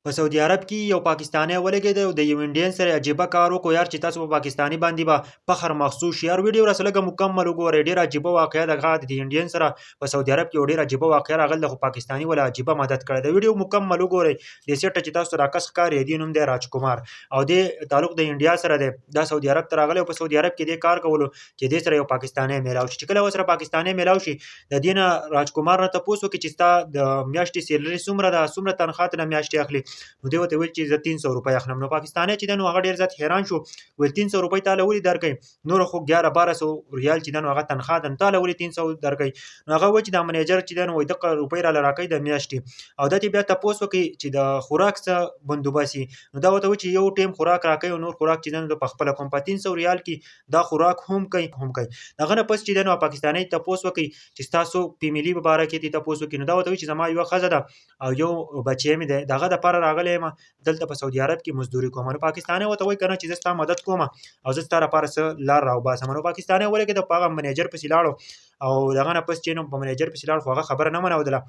په سعودي عرب کې یو پاکستانی ولګېد او د یو انډین سره عجیبه کار وکړو یار چې تاسو په پاکستانی باندې به فخر محسوس شي. یار ویډیو راسره لږه مکمل وګورئ، ډېره عجیبه واقعه ده. هغه د انډین سره په سعودي عرب کې یو ډېره عجیبه واقعه راغله، خو پاکستانی ولا عجیبه مدد کړی ده. ویډیو مکمل وګورئ. د سیټه چې تاسو راکس ښکاري د نوم دی راج کمار او د تعلق د انډیا سره دی. دا سعودي عرب ته راغلی او په سعودي عرب کې د کار کولو چې د سره یو پاکستانی میلاو شي. چې کله وسره پاکستانی میلاو شي د دینه راج کمار نه تاسو کې چې ستا د میاشتې سیلري څومره ده، څومره تنخواه ته میاشتې اخلي. نو دی وته چې زه 300 روپۍ اخلم. نو پاکستانی چې دنو هغه ډیر زیات حیران شو، ول 300 روپۍ تعالی ولې درکې، نور خو 11 1200 ریال چې دنو هغه تنخواه ده تعالی ولې 300 درکې. نو هغه و چې د منیجر چې دنو وای د روپۍ را لراکې د میاشتې او د تی بیا تاسو کې چې د خوراک څخه بندوباسي. نو دا وته چې یو ټیم خوراک راکې او نور خوراک چې دنو په خپل کوم په 300 ریال کې دا خوراک هم کوي دغه نه پس چې دنو پاکستانی تاسو کې چې تاسو فیملی مبارکې دي تاسو کې. نو دا وته چې زما یو خزه ده او یو بچی مې ده دغه د پر راغلی ما دلته په سعودي عرب کې مزدوري کوم. نو پاکستانی وته وای کنه چې زستا مدد کوم او زستا لپاره څه لار راو باسم. نو پاکستانی ولګي د پاغه منیجر په سیلاړو او دغه نه پس چې نو په منیجر په سیلاړو خو خبر نه منودله.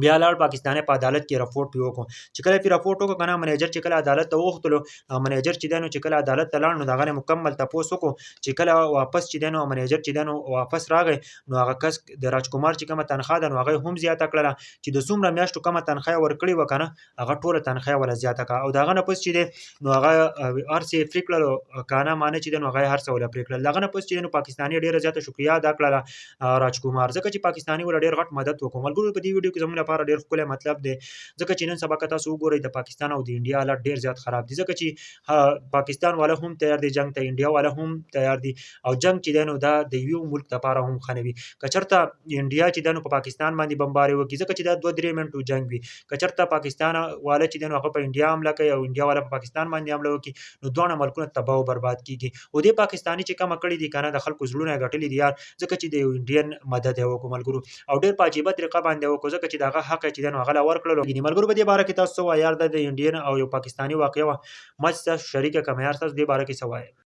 بیا لاړ پاکستانی په عدالت کې رپورټ پیو کو چې کله پی رپورټ وکړ کنه منیجر چې کله عدالت ته وختلو منیجر چې دنو چې کله عدالت ته لاړ نو دغه مکمل تاسو کو چې کله واپس چې دنو منیجر چې دنو واپس راغی نو هغه کس د راج کمار چې کومه تنخواه ده نو هغه هم زیاته کړله چې د څومره میاشتو کومه تنخواه ورکړي وکنه هغه ټوله تنخواه ولا زیاته کا او دغه نه پس چې نو هغه ارسي فریکل کانه معنی چې دنو هغه هر څه ولا فریکل دغه نه پس چې نو پاکستانی ډیره زیاته شکریا ادا کړله راج کمار ځکه چې پاکستانی ول ډیر غټ مدد وکړ. ملګرو په دې ویډیو کې زموږ لپاره ډیر خپل مطلب دی ځکه چې نن سبا که تاسو وګورئ د پاکستان او د انډیا حالت ډیر زیات خراب دي ځکه چې پاکستان والا هم تیار دي جنگ ته، انډیا والا هم تیار دي او جنگ چې دنو دا د یو ملک لپاره هم خنوي. کچرته انډیا چې دنو په پاکستان باندې بمباري وکړي ځکه چې دا 2-3 منټو جنگ وي، کچرته پاکستان والا چې دنو هغه په انډیا حمله کوي او انډیا والا په پاکستان باندې حمله وکړي نو دوه ملکونه تباہ او برباد کیږي. او د پاکستانی چې کوم کړي دي کنه د خلکو زړونه غټلي دي یار ځکه چې د انډین مدد وکړو ملګرو او ډیر په عجیبه طریقه باندې وکړو ځکه چې دغه حق چې دنو غلا ورکړلو. ملګرو په دې باره کې تاسو وایي یار د انډین او یو پاکستانی واقعي ما چې شریک کمه یار تاسو دې باره کې سوای.